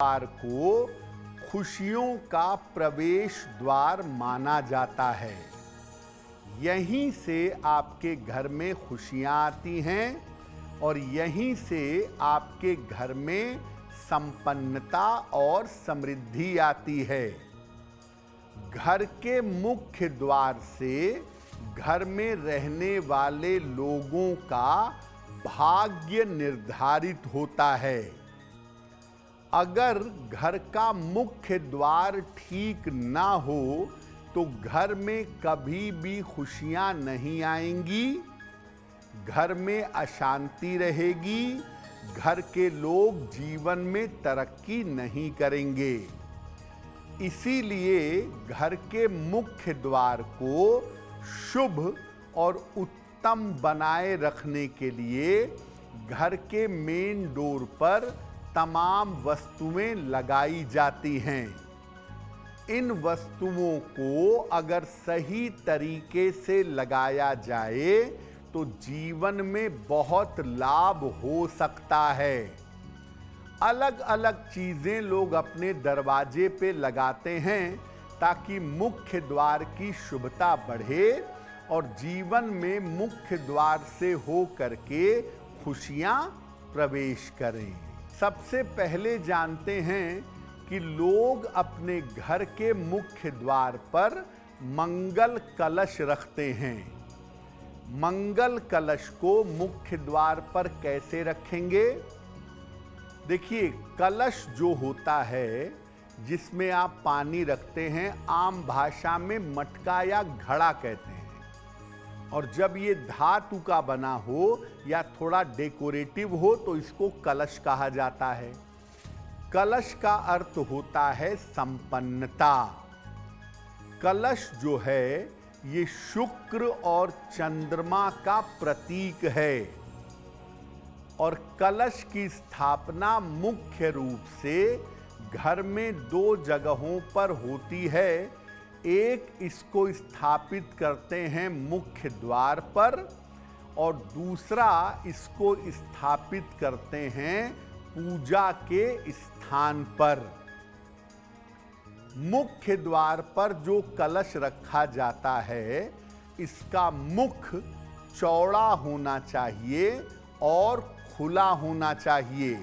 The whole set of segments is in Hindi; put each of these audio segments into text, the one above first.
द्वार को खुशियों का प्रवेश द्वार माना जाता है। यहीं से आपके घर में खुशियां आती हैं और यहीं से आपके घर में संपन्नता और समृद्धि आती है। घर के मुख्य द्वार से घर में रहने वाले लोगों का भाग्य निर्धारित होता है। अगर घर का मुख्य द्वार ठीक ना हो तो घर में कभी भी खुशियां नहीं आएंगी, घर में अशांति रहेगी, घर के लोग जीवन में तरक्की नहीं करेंगे। इसीलिए घर के मुख्य द्वार को शुभ और उत्तम बनाए रखने के लिए घर के मेन डोर पर तमाम वस्तुएं लगाई जाती हैं। इन वस्तुओं को अगर सही तरीके से लगाया जाए तो जीवन में बहुत लाभ हो सकता है। अलग अलग चीजें लोग अपने दरवाजे पे लगाते हैं ताकि मुख्य द्वार की शुभता बढ़े और जीवन में मुख्य द्वार से हो करके खुशियां प्रवेश करें। सबसे पहले जानते हैं कि लोग अपने घर के मुख्य द्वार पर मंगल कलश रखते हैं। मंगल कलश को मुख्य द्वार पर कैसे रखेंगे? देखिए, कलश जो होता है जिसमें आप पानी रखते हैं, आम भाषा में मटका या घड़ा कहते हैं। और जब ये धातु का बना हो या थोड़ा डेकोरेटिव हो तो इसको कलश कहा जाता है। कलश का अर्थ होता है संपन्नता। कलश जो है ये शुक्र और चंद्रमा का प्रतीक है और कलश की स्थापना मुख्य रूप से घर में दो जगहों पर होती है। एक इसको स्थापित करते हैं मुख्य द्वार पर और दूसरा इसको स्थापित करते हैं पूजा के स्थान पर। मुख्य द्वार पर जो कलश रखा जाता है इसका मुख चौड़ा होना चाहिए और खुला होना चाहिए।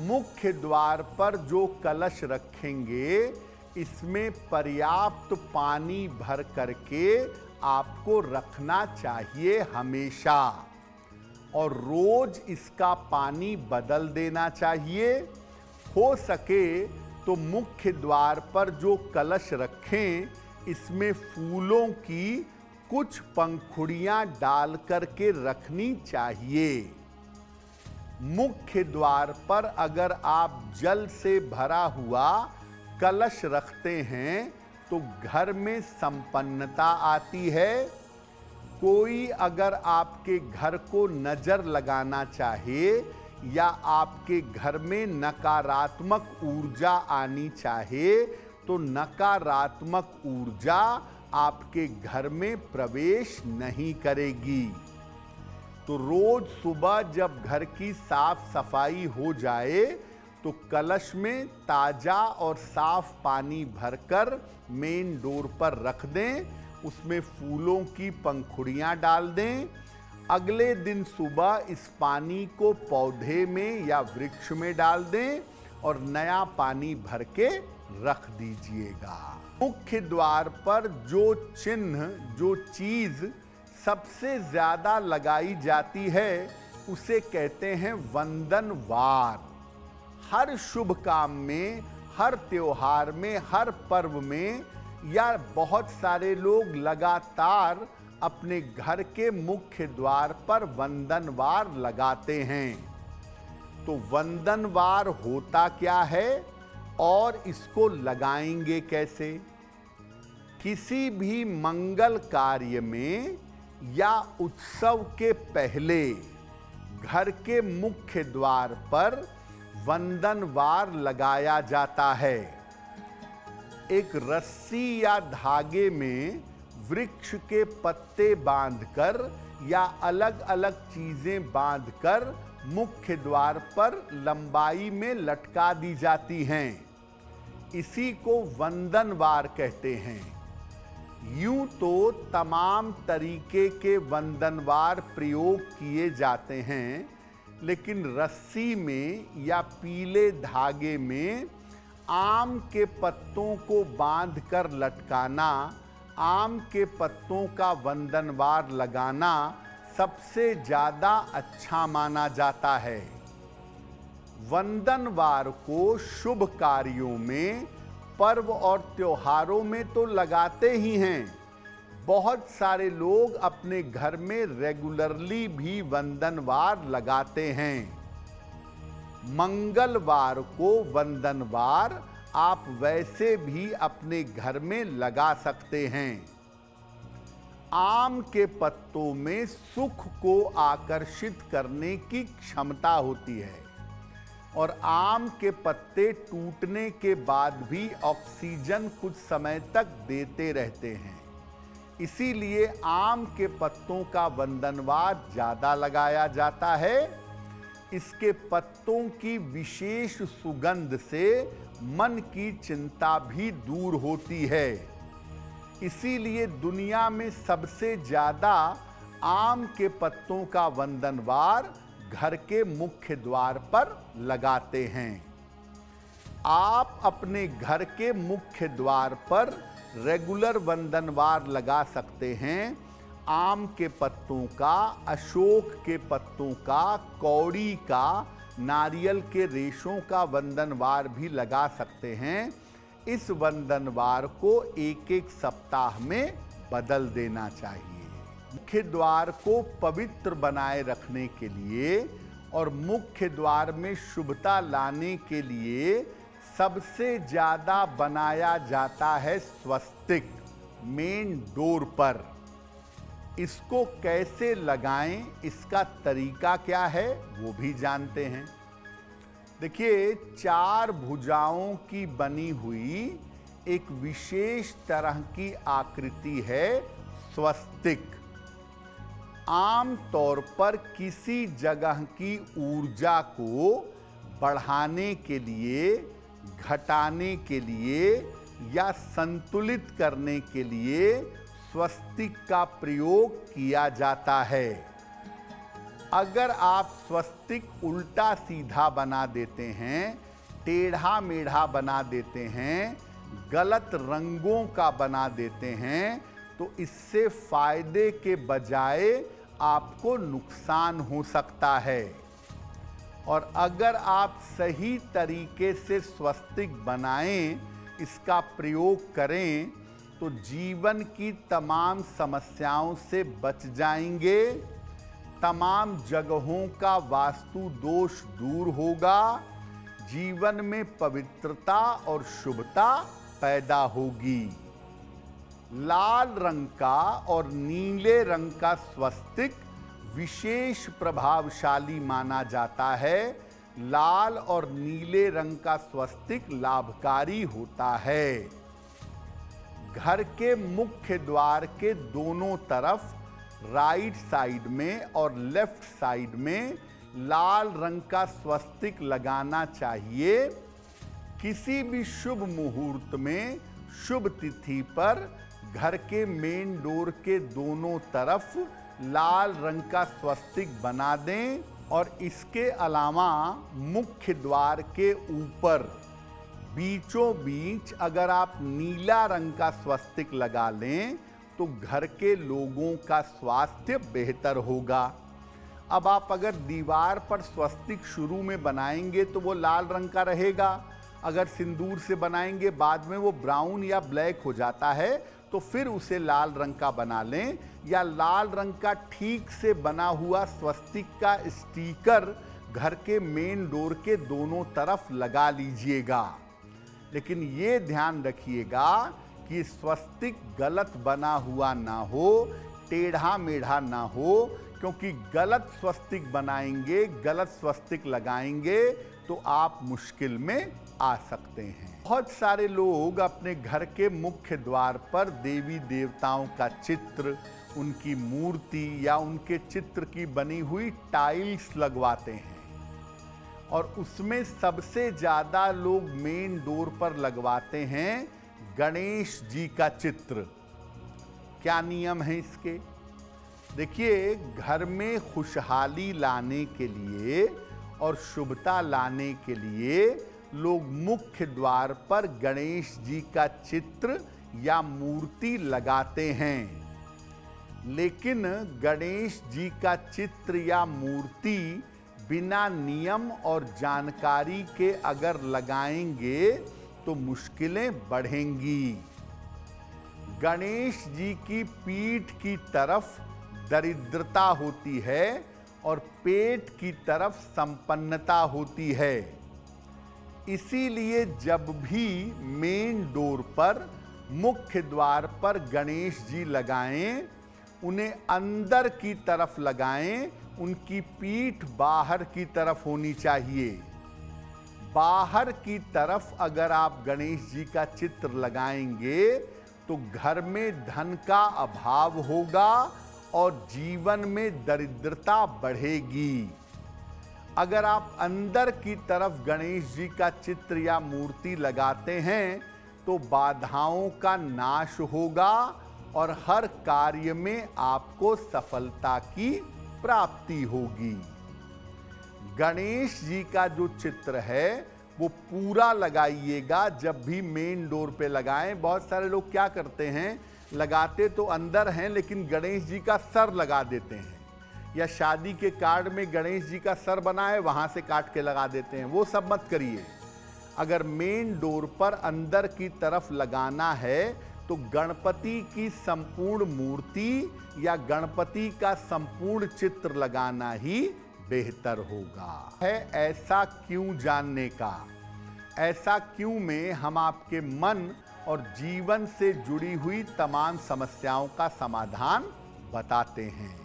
मुख्य द्वार पर जो कलश रखेंगे इसमें पर्याप्त पानी भर करके आपको रखना चाहिए हमेशा और रोज इसका पानी बदल देना चाहिए। हो सके तो मुख्य द्वार पर जो कलश रखें इसमें फूलों की कुछ पंखुड़ियां डाल करके रखनी चाहिए। मुख्य द्वार पर अगर आप जल से भरा हुआ कलश रखते हैं तो घर में संपन्नता आती है। कोई अगर आपके घर को नजर लगाना चाहे या आपके घर में नकारात्मक ऊर्जा आनी चाहे तो नकारात्मक ऊर्जा आपके घर में प्रवेश नहीं करेगी। तो रोज सुबह जब घर की साफ सफाई हो जाए तो कलश में ताजा और साफ पानी भरकर मेन डोर पर रख दें, उसमें फूलों की पंखुड़ियां डाल दें। अगले दिन सुबह इस पानी को पौधे में या वृक्ष में डाल दें और नया पानी भर के रख दीजिएगा। मुख्य द्वार पर जो चिन्ह, जो चीज सबसे ज्यादा लगाई जाती है उसे कहते हैं वंदनवार। हर शुभ काम में, हर त्योहार में, हर पर्व में या बहुत सारे लोग लगातार अपने घर के मुख्य द्वार पर वंदनवार लगाते हैं। तो वंदनवार होता क्या है और इसको लगाएंगे कैसे? किसी भी मंगल कार्य में या उत्सव के पहले घर के मुख्य द्वार पर वंदनवार लगाया जाता है। एक रस्सी या धागे में वृक्ष के पत्ते बांधकर या अलग अलग चीजें बांधकर मुख्य द्वार पर लंबाई में लटका दी जाती हैं। इसी को वंदनवार कहते हैं। यूं तो तमाम तरीके के वंदनवार प्रयोग किए जाते हैं, लेकिन रस्सी में या पीले धागे में आम के पत्तों को बांधकर लटकाना, आम के पत्तों का वंदनवार लगाना सबसे ज्यादा अच्छा माना जाता है। वंदनवार को शुभ कार्यों में, पर्व और त्योहारों में तो लगाते ही हैं। बहुत सारे लोग अपने घर में रेगुलरली भी वंदनवार लगाते हैं। मंगलवार को वंदनवार आप वैसे भी अपने घर में लगा सकते हैं। आम के पत्तों में सुख को आकर्षित करने की क्षमता होती है और आम के पत्ते टूटने के बाद भी ऑक्सीजन कुछ समय तक देते रहते हैं। इसीलिए आम के पत्तों का वंदनवार ज्यादा लगाया जाता है। इसके पत्तों की विशेष सुगंध से मन की चिंता भी दूर होती है। इसीलिए दुनिया में सबसे ज्यादा आम के पत्तों का वंदनवार घर के मुख्य द्वार पर लगाते हैं। आप अपने घर के मुख्य द्वार पर रेगुलर वंदनवार लगा सकते हैं। आम के पत्तों का, अशोक के पत्तों का, कौड़ी का, नारियल के रेशों का वंदनवार भी लगा सकते हैं। इस वंदनवार को एक एक सप्ताह में बदल देना चाहिए। मुख्य द्वार को पवित्र बनाए रखने के लिए और मुख्य द्वार में शुभता लाने के लिए सबसे ज्यादा बनाया जाता है स्वस्तिक मेन डोर पर। इसको कैसे लगाएं, इसका तरीका क्या है वो भी जानते हैं। देखिए, 4 भुजाओं की बनी हुई एक विशेष तरह की आकृति है स्वस्तिक। आम तौर पर किसी जगह की ऊर्जा को बढ़ाने के लिए, घटाने के लिए या संतुलित करने के लिए स्वस्तिक का प्रयोग किया जाता है। अगर आप स्वस्तिक उल्टा सीधा बना देते हैं, टेढ़ा मेढ़ा बना देते हैं, गलत रंगों का बना देते हैं, तो इससे फायदे के बजाय आपको नुकसान हो सकता है। और अगर आप सही तरीके से स्वस्तिक बनाएं, इसका प्रयोग करें, तो जीवन की तमाम समस्याओं से बच जाएंगे। तमाम जगहों का वास्तु दोष दूर होगा। जीवन में पवित्रता और शुभता पैदा होगी। लाल रंग का और नीले रंग का स्वस्तिक विशेष प्रभावशाली माना जाता है। लाल और नीले रंग का स्वस्तिक लाभकारी होता है। घर के मुख्य द्वार के दोनों तरफ राइट साइड में और लेफ्ट साइड में लाल रंग का स्वस्तिक लगाना चाहिए। किसी भी शुभ मुहूर्त में, शुभ तिथि पर घर के मेन डोर के दोनों तरफ लाल रंग का स्वस्तिक बना दें। और इसके अलावा मुख्य द्वार के ऊपर बीचों बीच अगर आप नीला रंग का स्वस्तिक लगा लें तो घर के लोगों का स्वास्थ्य बेहतर होगा। अब आप अगर दीवार पर स्वस्तिक शुरू में बनाएंगे तो वो लाल रंग का रहेगा। अगर सिंदूर से बनाएंगे बाद में वो ब्राउन या ब्लैक हो जाता है, तो फिर उसे लाल रंग का बना लें। या लाल रंग का ठीक से बना हुआ स्वस्तिक का स्टिकर घर के मेन डोर के दोनों तरफ लगा लीजिएगा। लेकिन ये ध्यान रखिएगा कि स्वस्तिक गलत बना हुआ ना हो, टेढ़ा मेढ़ा ना हो, क्योंकि गलत स्वस्तिक बनाएंगे, गलत स्वस्तिक लगाएंगे तो आप मुश्किल में आ सकते हैं। बहुत सारे लोग अपने घर के मुख्य द्वार पर देवी देवताओं का चित्र, उनकी मूर्ति या उनके चित्र की बनी हुई टाइल्स लगवाते हैं। और उसमें सबसे ज्यादा लोग मेन डोर पर लगवाते हैं गणेश जी का चित्र। क्या नियम है इसके? देखिए, घर में खुशहाली लाने के लिए और शुभता लाने के लिए लोग मुख्य द्वार पर गणेश जी का चित्र या मूर्ति लगाते हैं। लेकिन गणेश जी का चित्र या मूर्ति बिना नियम और जानकारी के अगर लगाएंगे तो मुश्किलें बढ़ेंगी। गणेश जी की पीठ की तरफ दरिद्रता होती है और पेट की तरफ संपन्नता होती है। इसीलिए जब भी मेन डोर पर, मुख्य द्वार पर गणेश जी लगाएं, उन्हें अंदर की तरफ लगाएं, उनकी पीठ बाहर की तरफ होनी चाहिए। बाहर की तरफ अगर आप गणेश जी का चित्र लगाएंगे तो घर में धन का अभाव होगा और जीवन में दरिद्रता बढ़ेगी। अगर आप अंदर की तरफ गणेश जी का चित्र या मूर्ति लगाते हैं तो बाधाओं का नाश होगा और हर कार्य में आपको सफलता की प्राप्ति होगी। गणेश जी का जो चित्र है वो पूरा लगाइएगा। जब भी मेन डोर पे लगाएं, बहुत सारे लोग क्या करते हैं, लगाते तो अंदर हैं लेकिन गणेश जी का सर लगा देते हैं, या शादी के कार्ड में गणेश जी का सर बना है वहां से काट के लगा देते हैं। वो सब मत करिए। अगर मेन डोर पर अंदर की तरफ लगाना है तो गणपति की संपूर्ण मूर्ति या गणपति का संपूर्ण चित्र लगाना ही बेहतर होगा। है ऐसा क्यों जानने का, ऐसा क्यों में हम आपके मन और जीवन से जुड़ी हुई तमाम समस्याओं का समाधान बताते हैं।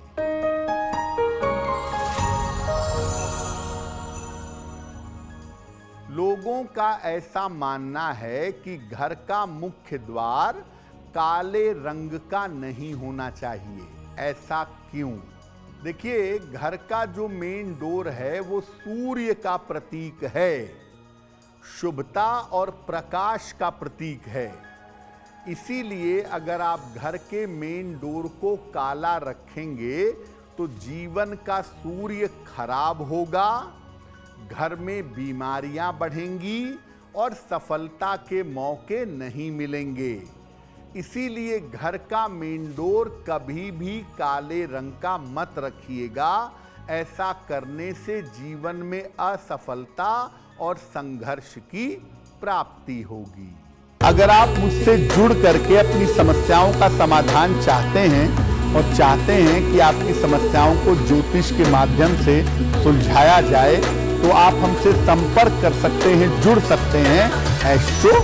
लोगों का ऐसा मानना है कि घर का मुख्य द्वार काले रंग का नहीं होना चाहिए। ऐसा क्यों? देखिए, घर का जो मेन डोर है वो सूर्य का प्रतीक है, शुभता और प्रकाश का प्रतीक है। इसीलिए अगर आप घर के मेन डोर को काला रखेंगे तो जीवन का सूर्य खराब होगा, घर में बीमारियां बढ़ेंगी और सफलता के मौके नहीं मिलेंगे। इसीलिए घर का मेन डोर कभी भी काले रंग का मत रखिएगा। ऐसा करने से जीवन में असफलता और संघर्ष की प्राप्ति होगी। अगर आप मुझसे जुड़ करके अपनी समस्याओं का समाधान चाहते हैं और चाहते हैं कि आपकी समस्याओं को ज्योतिष के माध्यम से सुलझाया जाए तो आप हमसे संपर्क कर सकते हैं, जुड़ सकते हैं एस्ट्रो